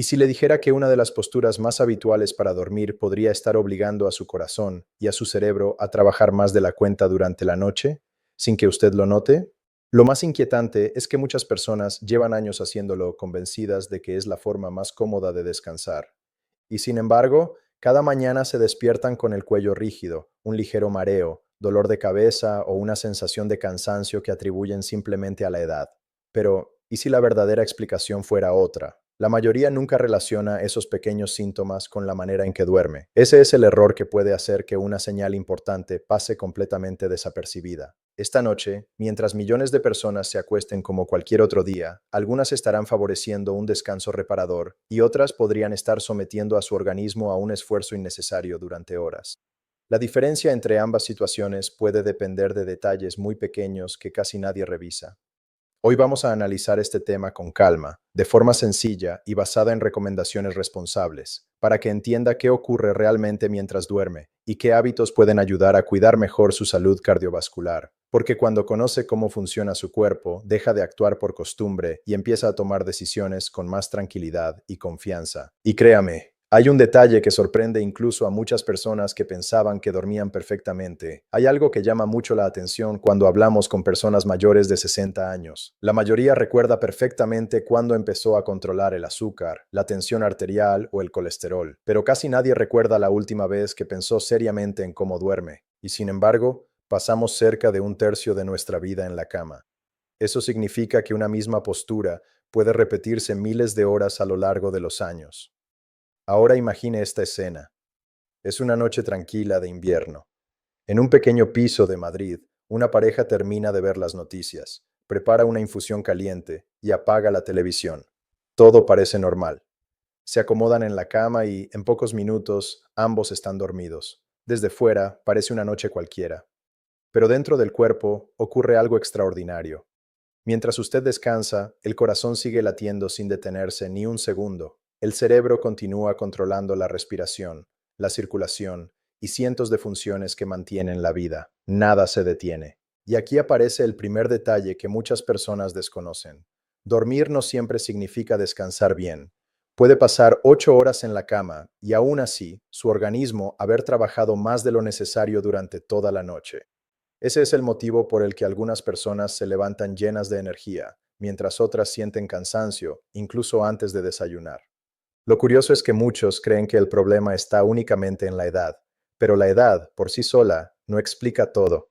¿Y si le dijera que una de las posturas más habituales para dormir podría estar obligando a su corazón y a su cerebro a trabajar más de la cuenta durante la noche, sin que usted lo note? Lo más inquietante es que muchas personas llevan años haciéndolo convencidas de que es la forma más cómoda de descansar. Y sin embargo, cada mañana se despiertan con el cuello rígido, un ligero mareo, dolor de cabeza o una sensación de cansancio que atribuyen simplemente a la edad. Pero, ¿y si la verdadera explicación fuera otra? La mayoría nunca relaciona esos pequeños síntomas con la manera en que duerme. Ese es el error que puede hacer que una señal importante pase completamente desapercibida. Esta noche, mientras millones de personas se acuesten como cualquier otro día, algunas estarán favoreciendo un descanso reparador y otras podrían estar sometiendo a su organismo a un esfuerzo innecesario durante horas. La diferencia entre ambas situaciones puede depender de detalles muy pequeños que casi nadie revisa. Hoy vamos a analizar este tema con calma, de forma sencilla y basada en recomendaciones responsables, para que entienda qué ocurre realmente mientras duerme y qué hábitos pueden ayudar a cuidar mejor su salud cardiovascular. Porque cuando conoce cómo funciona su cuerpo, deja de actuar por costumbre y empieza a tomar decisiones con más tranquilidad y confianza. Y créame, hay un detalle que sorprende incluso a muchas personas que pensaban que dormían perfectamente. Hay algo que llama mucho la atención cuando hablamos con personas mayores de 60 años. La mayoría recuerda perfectamente cuándo empezó a controlar el azúcar, la tensión arterial o el colesterol, pero casi nadie recuerda la última vez que pensó seriamente en cómo duerme. Y sin embargo, pasamos cerca de un tercio de nuestra vida en la cama. Eso significa que una misma postura puede repetirse miles de horas a lo largo de los años. Ahora imagine esta escena. Es una noche tranquila de invierno. En un pequeño piso de Madrid, una pareja termina de ver las noticias, prepara una infusión caliente y apaga la televisión. Todo parece normal. Se acomodan en la cama y, en pocos minutos, ambos están dormidos. Desde fuera, parece una noche cualquiera. Pero dentro del cuerpo ocurre algo extraordinario. Mientras usted descansa, el corazón sigue latiendo sin detenerse ni un segundo. El cerebro continúa controlando la respiración, la circulación y cientos de funciones que mantienen la vida. Nada se detiene. Y aquí aparece el primer detalle que muchas personas desconocen. Dormir no siempre significa descansar bien. Puede pasar 8 horas en la cama y aún así su organismo haber trabajado más de lo necesario durante toda la noche. Ese es el motivo por el que algunas personas se levantan llenas de energía, mientras otras sienten cansancio, incluso antes de desayunar. Lo curioso es que muchos creen que el problema está únicamente en la edad, pero la edad, por sí sola, no explica todo.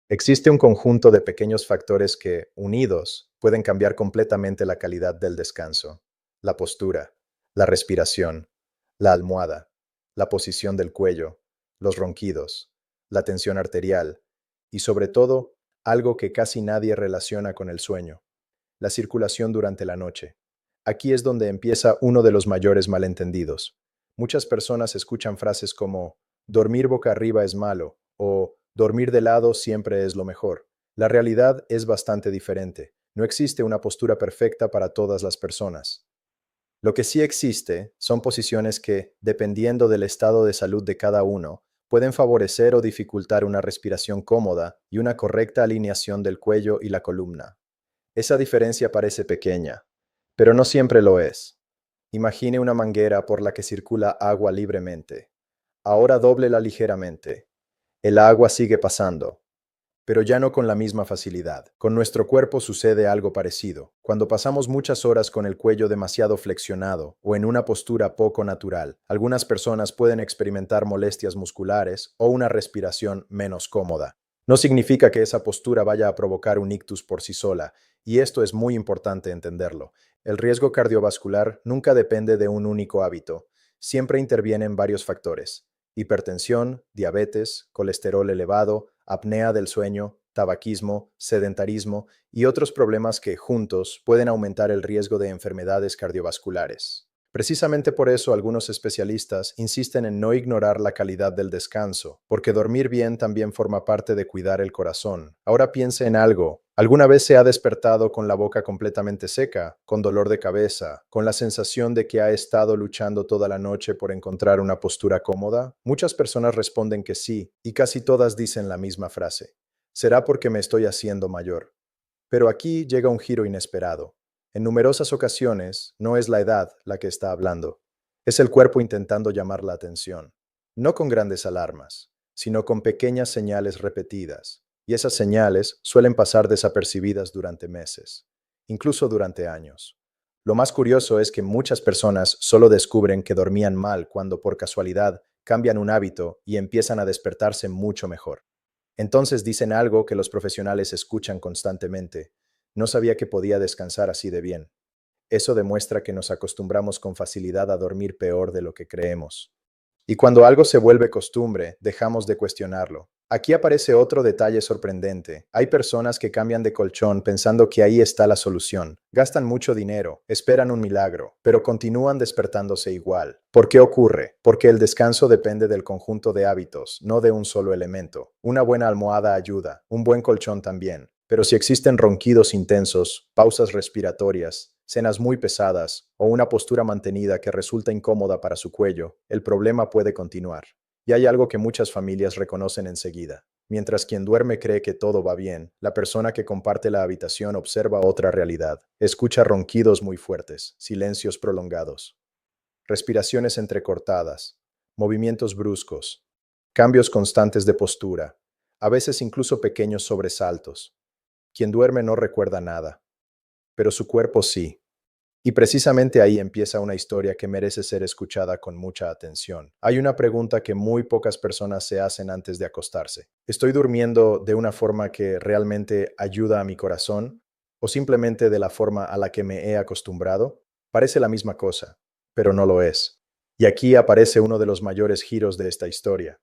Existe un conjunto de pequeños factores que, unidos, pueden cambiar completamente la calidad del descanso. La postura, la respiración, la almohada, la posición del cuello, los ronquidos, la tensión arterial y, sobre todo, algo que casi nadie relaciona con el sueño, la circulación durante la noche. Aquí es donde empieza uno de los mayores malentendidos. Muchas personas escuchan frases como dormir boca arriba es malo o dormir de lado siempre es lo mejor. La realidad es bastante diferente. No existe una postura perfecta para todas las personas. Lo que sí existe son posiciones que, dependiendo del estado de salud de cada uno, pueden favorecer o dificultar una respiración cómoda y una correcta alineación del cuello y la columna. Esa diferencia parece pequeña, pero no siempre lo es. Imagine una manguera por la que circula agua libremente. Ahora dóblela ligeramente. El agua sigue pasando, pero ya no con la misma facilidad. Con nuestro cuerpo sucede algo parecido. Cuando pasamos muchas horas con el cuello demasiado flexionado o en una postura poco natural, algunas personas pueden experimentar molestias musculares o una respiración menos cómoda. No significa que esa postura vaya a provocar un ictus por sí sola, y esto es muy importante entenderlo. El riesgo cardiovascular nunca depende de un único hábito. Siempre intervienen varios factores: hipertensión, diabetes, colesterol elevado, apnea del sueño, tabaquismo, sedentarismo y otros problemas que, juntos, pueden aumentar el riesgo de enfermedades cardiovasculares. Precisamente por eso algunos especialistas insisten en no ignorar la calidad del descanso, porque dormir bien también forma parte de cuidar el corazón. Ahora piense en algo. ¿Alguna vez se ha despertado con la boca completamente seca, con dolor de cabeza, con la sensación de que ha estado luchando toda la noche por encontrar una postura cómoda? Muchas personas responden que sí, y casi todas dicen la misma frase: será porque me estoy haciendo mayor. Pero aquí llega un giro inesperado. En numerosas ocasiones, no es la edad la que está hablando. Es el cuerpo intentando llamar la atención. No con grandes alarmas, sino con pequeñas señales repetidas. Y esas señales suelen pasar desapercibidas durante meses, incluso durante años. Lo más curioso es que muchas personas solo descubren que dormían mal cuando por casualidad cambian un hábito y empiezan a despertarse mucho mejor. Entonces dicen algo que los profesionales escuchan constantemente. No sabía que podía descansar así de bien. Eso demuestra que nos acostumbramos con facilidad a dormir peor de lo que creemos. Y cuando algo se vuelve costumbre, dejamos de cuestionarlo. Aquí aparece otro detalle sorprendente. Hay personas que cambian de colchón pensando que ahí está la solución. Gastan mucho dinero, esperan un milagro, pero continúan despertándose igual. ¿Por qué ocurre? Porque el descanso depende del conjunto de hábitos, no de un solo elemento. Una buena almohada ayuda, un buen colchón también. Pero si existen ronquidos intensos, pausas respiratorias, cenas muy pesadas o una postura mantenida que resulta incómoda para su cuello, el problema puede continuar. Y hay algo que muchas familias reconocen enseguida. Mientras quien duerme cree que todo va bien, la persona que comparte la habitación observa otra realidad. Escucha ronquidos muy fuertes, silencios prolongados, respiraciones entrecortadas, movimientos bruscos, cambios constantes de postura, a veces incluso pequeños sobresaltos. Quien duerme no recuerda nada, pero su cuerpo sí. Y precisamente ahí empieza una historia que merece ser escuchada con mucha atención. Hay una pregunta que muy pocas personas se hacen antes de acostarse. ¿Estoy durmiendo de una forma que realmente ayuda a mi corazón o simplemente de la forma a la que me he acostumbrado? Parece la misma cosa, pero no lo es. Y aquí aparece uno de los mayores giros de esta historia.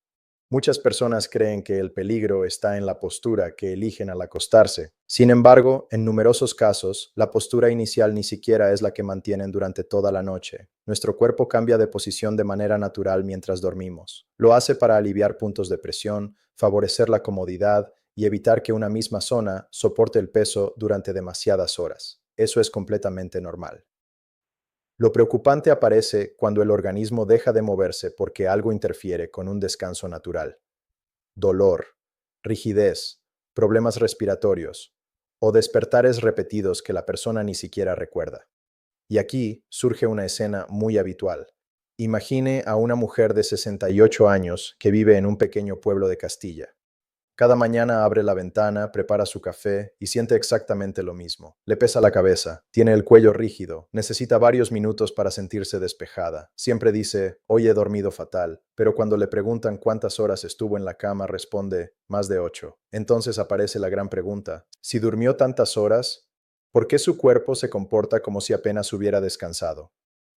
Muchas personas creen que el peligro está en la postura que eligen al acostarse. Sin embargo, en numerosos casos, la postura inicial ni siquiera es la que mantienen durante toda la noche. Nuestro cuerpo cambia de posición de manera natural mientras dormimos. Lo hace para aliviar puntos de presión, favorecer la comodidad y evitar que una misma zona soporte el peso durante demasiadas horas. Eso es completamente normal. Lo preocupante aparece cuando el organismo deja de moverse porque algo interfiere con un descanso natural. Dolor, rigidez, problemas respiratorios o despertares repetidos que la persona ni siquiera recuerda. Y aquí surge una escena muy habitual. Imagine a una mujer de 68 años que vive en un pequeño pueblo de Castilla. Cada mañana abre la ventana, prepara su café y siente exactamente lo mismo. Le pesa la cabeza, tiene el cuello rígido, necesita varios minutos para sentirse despejada. Siempre dice, hoy he dormido fatal, pero cuando le preguntan cuántas horas estuvo en la cama, responde, más de 8. Entonces aparece la gran pregunta, si durmió tantas horas, ¿por qué su cuerpo se comporta como si apenas hubiera descansado?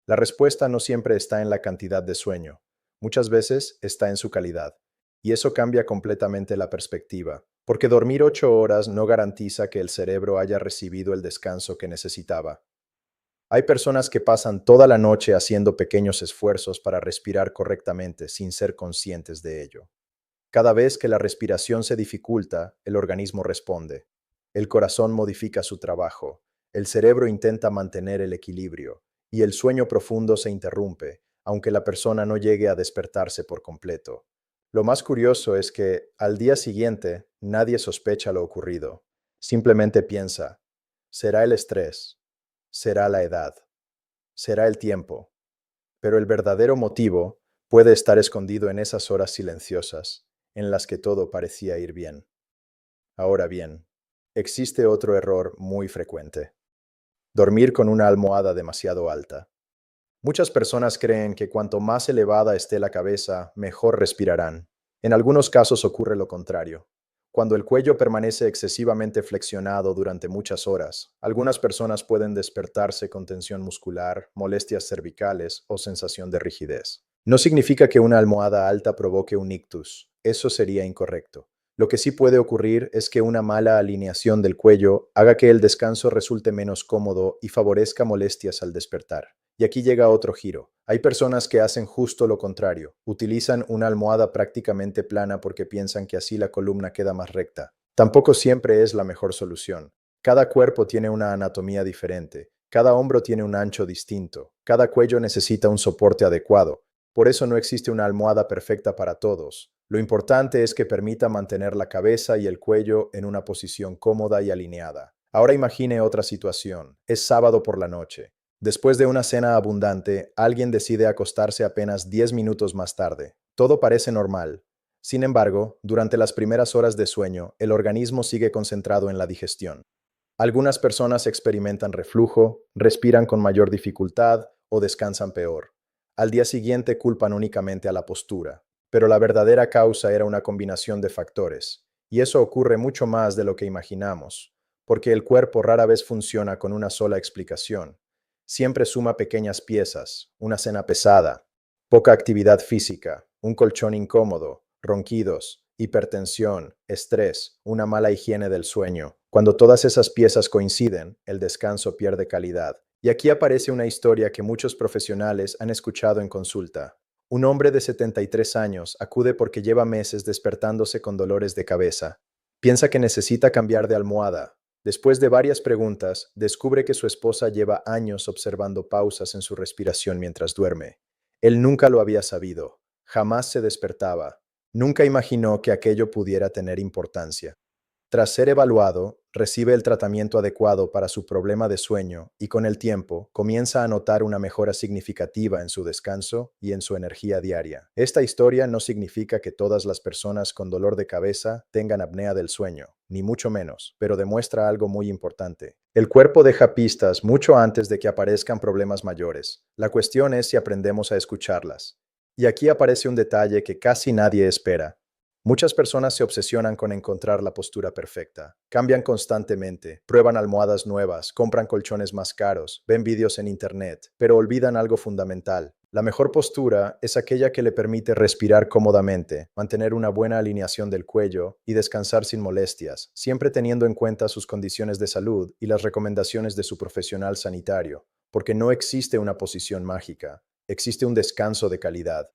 La respuesta no siempre está en la cantidad de sueño, muchas veces está en su calidad. Y eso cambia completamente la perspectiva, porque dormir 8 horas no garantiza que el cerebro haya recibido el descanso que necesitaba. Hay personas que pasan toda la noche haciendo pequeños esfuerzos para respirar correctamente sin ser conscientes de ello. Cada vez que la respiración se dificulta, el organismo responde. El corazón modifica su trabajo, el cerebro intenta mantener el equilibrio, y el sueño profundo se interrumpe, aunque la persona no llegue a despertarse por completo. Lo más curioso es que, al día siguiente, nadie sospecha lo ocurrido. Simplemente piensa, será el estrés, será la edad, será el tiempo. Pero el verdadero motivo puede estar escondido en esas horas silenciosas, en las que todo parecía ir bien. Ahora bien, existe otro error muy frecuente: dormir con una almohada demasiado alta. Muchas personas creen que cuanto más elevada esté la cabeza, mejor respirarán. En algunos casos ocurre lo contrario. Cuando el cuello permanece excesivamente flexionado durante muchas horas, algunas personas pueden despertarse con tensión muscular, molestias cervicales o sensación de rigidez. No significa que una almohada alta provoque un ictus. Eso sería incorrecto. Lo que sí puede ocurrir es que una mala alineación del cuello haga que el descanso resulte menos cómodo y favorezca molestias al despertar. Y aquí llega otro giro. Hay personas que hacen justo lo contrario. Utilizan una almohada prácticamente plana porque piensan que así la columna queda más recta. Tampoco siempre es la mejor solución. Cada cuerpo tiene una anatomía diferente. Cada hombro tiene un ancho distinto. Cada cuello necesita un soporte adecuado. Por eso no existe una almohada perfecta para todos. Lo importante es que permita mantener la cabeza y el cuello en una posición cómoda y alineada. Ahora imagine otra situación. Es sábado por la noche. Después de una cena abundante, alguien decide acostarse apenas 10 minutos más tarde. Todo parece normal. Sin embargo, durante las primeras horas de sueño, el organismo sigue concentrado en la digestión. Algunas personas experimentan reflujo, respiran con mayor dificultad o descansan peor. Al día siguiente culpan únicamente a la postura, pero la verdadera causa era una combinación de factores, y eso ocurre mucho más de lo que imaginamos, porque el cuerpo rara vez funciona con una sola explicación. Siempre suma pequeñas piezas, una cena pesada, poca actividad física, un colchón incómodo, ronquidos, hipertensión, estrés, una mala higiene del sueño. Cuando todas esas piezas coinciden, el descanso pierde calidad. Y aquí aparece una historia que muchos profesionales han escuchado en consulta. Un hombre de 73 años acude porque lleva meses despertándose con dolores de cabeza. Piensa que necesita cambiar de almohada. Después de varias preguntas, descubre que su esposa lleva años observando pausas en su respiración mientras duerme. Él nunca lo había sabido. Jamás se despertaba. Nunca imaginó que aquello pudiera tener importancia. Tras ser evaluado, recibe el tratamiento adecuado para su problema de sueño y con el tiempo comienza a notar una mejora significativa en su descanso y en su energía diaria. Esta historia no significa que todas las personas con dolor de cabeza tengan apnea del sueño, ni mucho menos, pero demuestra algo muy importante. El cuerpo deja pistas mucho antes de que aparezcan problemas mayores. La cuestión es si aprendemos a escucharlas. Y aquí aparece un detalle que casi nadie espera. Muchas personas se obsesionan con encontrar la postura perfecta. Cambian constantemente, prueban almohadas nuevas, compran colchones más caros, ven vídeos en internet, pero olvidan algo fundamental. La mejor postura es aquella que le permite respirar cómodamente, mantener una buena alineación del cuello y descansar sin molestias, siempre teniendo en cuenta sus condiciones de salud y las recomendaciones de su profesional sanitario, porque no existe una posición mágica, existe un descanso de calidad.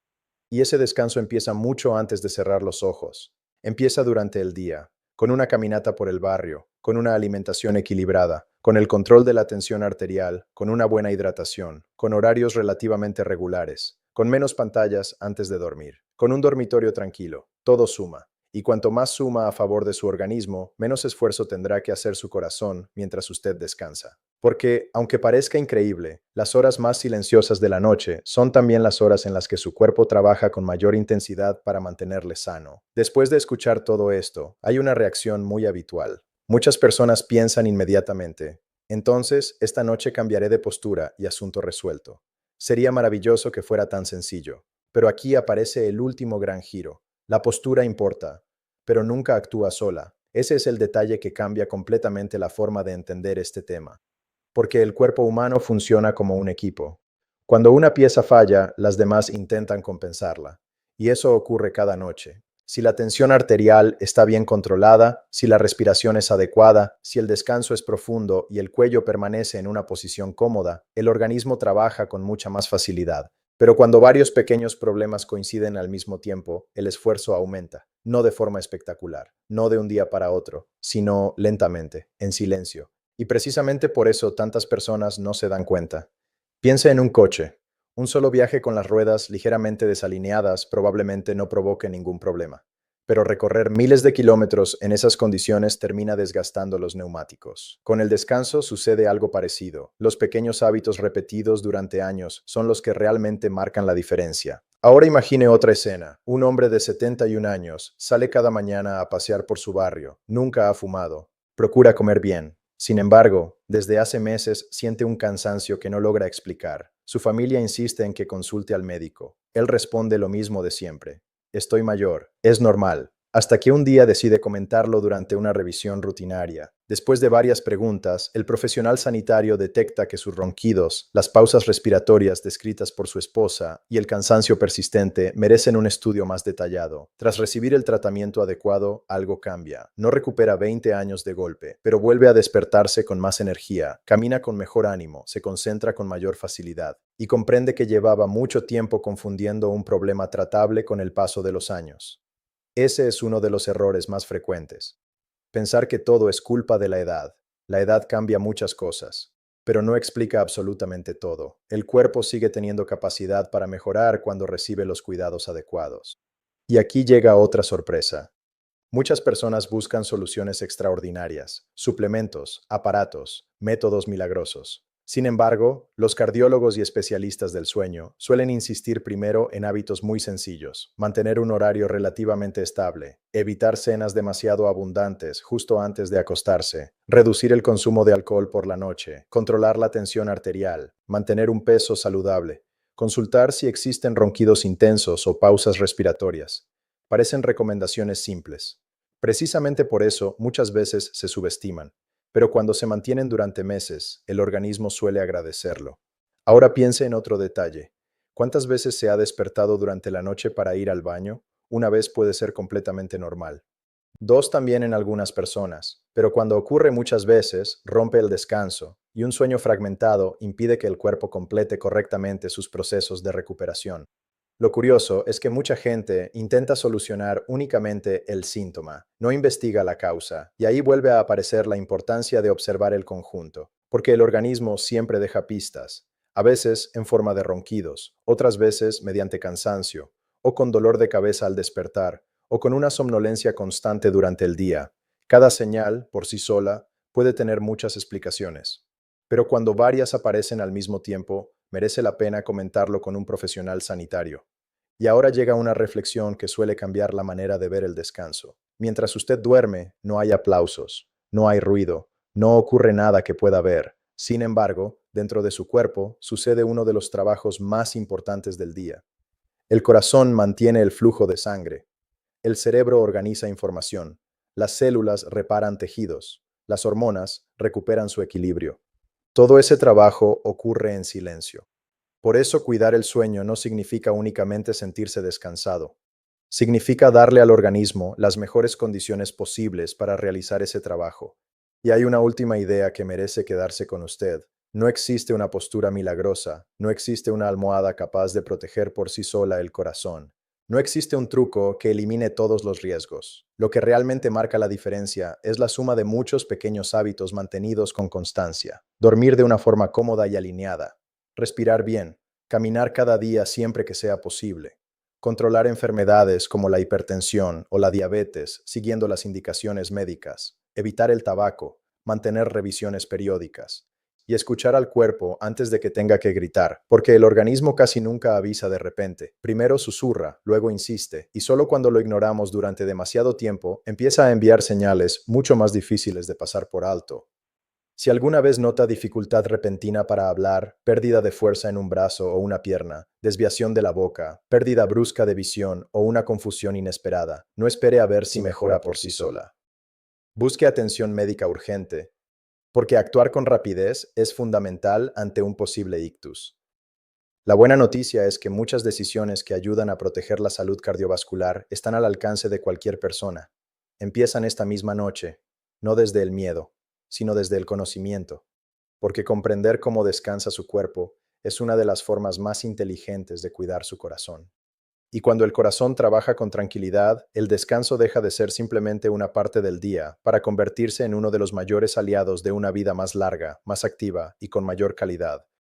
Y ese descanso empieza mucho antes de cerrar los ojos. Empieza durante el día, con una caminata por el barrio, con una alimentación equilibrada, con el control de la tensión arterial, con una buena hidratación, con horarios relativamente regulares, con menos pantallas antes de dormir, con un dormitorio tranquilo. Todo suma. Y cuanto más suma a favor de su organismo, menos esfuerzo tendrá que hacer su corazón mientras usted descansa. Porque, aunque parezca increíble, las horas más silenciosas de la noche son también las horas en las que su cuerpo trabaja con mayor intensidad para mantenerle sano. Después de escuchar todo esto, hay una reacción muy habitual. Muchas personas piensan inmediatamente, entonces, esta noche cambiaré de postura y asunto resuelto. Sería maravilloso que fuera tan sencillo. Pero aquí aparece el último gran giro. La postura importa, pero nunca actúa sola. Ese es el detalle que cambia completamente la forma de entender este tema, porque el cuerpo humano funciona como un equipo. Cuando una pieza falla, las demás intentan compensarla. Y eso ocurre cada noche. Si la tensión arterial está bien controlada, si la respiración es adecuada, si el descanso es profundo y el cuello permanece en una posición cómoda, el organismo trabaja con mucha más facilidad. Pero cuando varios pequeños problemas coinciden al mismo tiempo, el esfuerzo aumenta, no de forma espectacular, no de un día para otro, sino lentamente, en silencio. Y precisamente por eso tantas personas no se dan cuenta. Piense en un coche. Un solo viaje con las ruedas ligeramente desalineadas probablemente no provoque ningún problema. Pero recorrer miles de kilómetros en esas condiciones termina desgastando los neumáticos. Con el descanso sucede algo parecido. Los pequeños hábitos repetidos durante años son los que realmente marcan la diferencia. Ahora imagine otra escena. Un hombre de 71 años sale cada mañana a pasear por su barrio. Nunca ha fumado. Procura comer bien. Sin embargo, desde hace meses siente un cansancio que no logra explicar. Su familia insiste en que consulte al médico. Él responde lo mismo de siempre. Estoy mayor. Es normal. Hasta que un día decide comentarlo durante una revisión rutinaria. Después de varias preguntas, el profesional sanitario detecta que sus ronquidos, las pausas respiratorias descritas por su esposa y el cansancio persistente merecen un estudio más detallado. Tras recibir el tratamiento adecuado, algo cambia. No recupera 20 años de golpe, pero vuelve a despertarse con más energía, camina con mejor ánimo, se concentra con mayor facilidad y comprende que llevaba mucho tiempo confundiendo un problema tratable con el paso de los años. Ese es uno de los errores más frecuentes. Pensar que todo es culpa de la edad. La edad cambia muchas cosas, pero no explica absolutamente todo. El cuerpo sigue teniendo capacidad para mejorar cuando recibe los cuidados adecuados. Y aquí llega otra sorpresa. Muchas personas buscan soluciones extraordinarias, suplementos, aparatos, métodos milagrosos. Sin embargo, los cardiólogos y especialistas del sueño suelen insistir primero en hábitos muy sencillos: mantener un horario relativamente estable, evitar cenas demasiado abundantes justo antes de acostarse, reducir el consumo de alcohol por la noche, controlar la tensión arterial, mantener un peso saludable, consultar si existen ronquidos intensos o pausas respiratorias. Parecen recomendaciones simples. Precisamente por eso muchas veces se subestiman, pero cuando se mantienen durante meses, el organismo suele agradecerlo. Ahora piense en otro detalle. ¿Cuántas veces se ha despertado durante la noche para ir al baño? Una vez puede ser completamente normal. Dos también en algunas personas, pero cuando ocurre muchas veces, rompe el descanso, y un sueño fragmentado impide que el cuerpo complete correctamente sus procesos de recuperación. Lo curioso es que mucha gente intenta solucionar únicamente el síntoma, no investiga la causa, y ahí vuelve a aparecer la importancia de observar el conjunto, porque el organismo siempre deja pistas, a veces en forma de ronquidos, otras veces mediante cansancio, o con dolor de cabeza al despertar, o con una somnolencia constante durante el día. Cada señal, por sí sola, puede tener muchas explicaciones, pero cuando varias aparecen al mismo tiempo, merece la pena comentarlo con un profesional sanitario. Y ahora llega una reflexión que suele cambiar la manera de ver el descanso. Mientras usted duerme, no hay aplausos, no hay ruido, no ocurre nada que pueda ver. Sin embargo, dentro de su cuerpo sucede uno de los trabajos más importantes del día. El corazón mantiene el flujo de sangre, el cerebro organiza información, las células reparan tejidos, las hormonas recuperan su equilibrio. Todo ese trabajo ocurre en silencio. Por eso cuidar el sueño no significa únicamente sentirse descansado. Significa darle al organismo las mejores condiciones posibles para realizar ese trabajo. Y hay una última idea que merece quedarse con usted. No existe una postura milagrosa, no existe una almohada capaz de proteger por sí sola el corazón. No existe un truco que elimine todos los riesgos. Lo que realmente marca la diferencia es la suma de muchos pequeños hábitos mantenidos con constancia. Dormir de una forma cómoda y alineada, respirar bien, caminar cada día siempre que sea posible, controlar enfermedades como la hipertensión o la diabetes siguiendo las indicaciones médicas, evitar el tabaco, mantener revisiones periódicas y escuchar al cuerpo antes de que tenga que gritar, porque el organismo casi nunca avisa de repente. Primero susurra, luego insiste, y solo cuando lo ignoramos durante demasiado tiempo empieza a enviar señales mucho más difíciles de pasar por alto. Si alguna vez nota dificultad repentina para hablar, pérdida de fuerza en un brazo o una pierna, desviación de la boca, pérdida brusca de visión o una confusión inesperada, no espere a ver si mejora por sí sola. Busque atención médica urgente, porque actuar con rapidez es fundamental ante un posible ictus. La buena noticia es que muchas decisiones que ayudan a proteger la salud cardiovascular están al alcance de cualquier persona. Empiezan esta misma noche, no desde el miedo, sino desde el conocimiento, porque comprender cómo descansa su cuerpo es una de las formas más inteligentes de cuidar su corazón. Y cuando el corazón trabaja con tranquilidad, el descanso deja de ser simplemente una parte del día para convertirse en uno de los mayores aliados de una vida más larga, más activa y con mayor calidad.